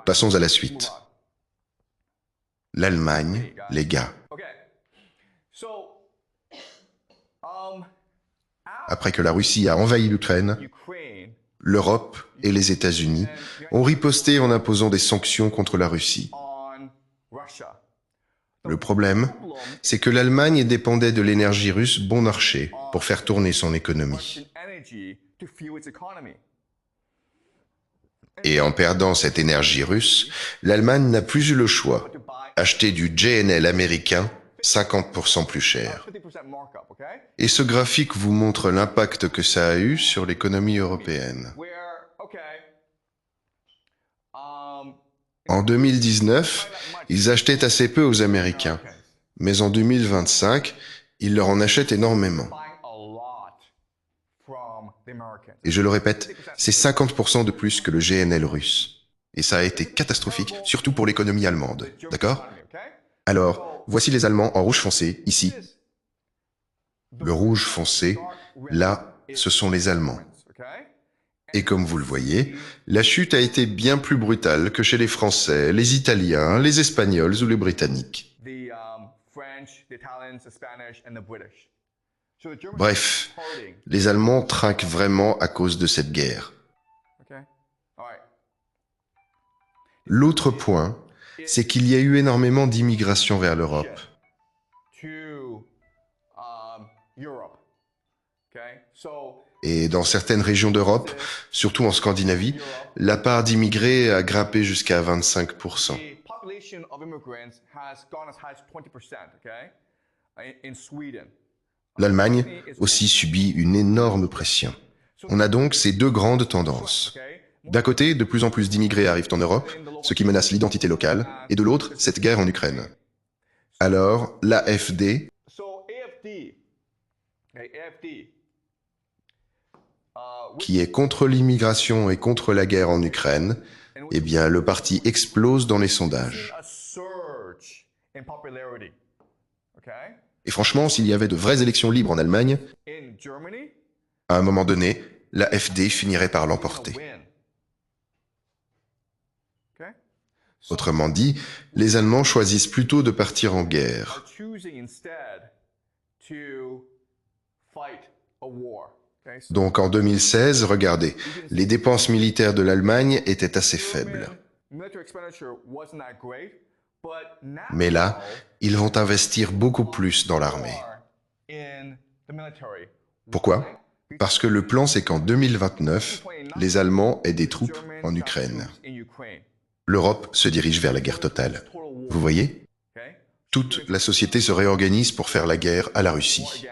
Passons à la suite. L'Allemagne, les gars. Après que la Russie a envahi l'Ukraine, l'Europe et les États-Unis ont riposté en imposant des sanctions contre la Russie. Le problème, c'est que l'Allemagne dépendait de l'énergie russe bon marché pour faire tourner son économie. Et en perdant cette énergie russe, l'Allemagne n'a plus eu le choix. Acheter du GNL américain 50% plus cher. Et ce graphique vous montre l'impact que ça a eu sur l'économie européenne. En 2019, ils achetaient assez peu aux Américains, mais en 2025, ils leur en achètent énormément. Et je le répète, c'est 50% de plus que le GNL russe. Et ça a été catastrophique, surtout pour l'économie allemande, d'accord? Alors, voici les Allemands en rouge foncé, ici. Le rouge foncé, là, ce sont les Allemands. Et comme vous le voyez, la chute a été bien plus brutale que chez les Français, les Italiens, les Espagnols ou les Britanniques. Bref, les Allemands trinquent vraiment à cause de cette guerre. L'autre point, c'est qu'il y a eu énormément d'immigration vers l'Europe. Et dans certaines régions d'Europe, surtout en Scandinavie, la part d'immigrés a grimpé jusqu'à 25%. L'Allemagne aussi subit une énorme pression. On a donc ces deux grandes tendances. D'un côté, de plus en plus d'immigrés arrivent en Europe, ce qui menace l'identité locale, et de l'autre, cette guerre en Ukraine. Alors, l'AfD, qui est contre l'immigration et contre la guerre en Ukraine, eh bien, le parti explose dans les sondages. Et franchement, s'il y avait de vraies élections libres en Allemagne, à un moment donné, l'AfD finirait par l'emporter. Autrement dit, les Allemands choisissent plutôt de partir en guerre. Donc en 2016, regardez, les dépenses militaires de l'Allemagne étaient assez faibles. Mais là, ils vont investir beaucoup plus dans l'armée. Pourquoi? Parce que le plan, c'est qu'en 2029, les Allemands aient des troupes en Ukraine. L'Europe se dirige vers la guerre totale. Vous voyez? Toute la société se réorganise pour faire la guerre à la Russie.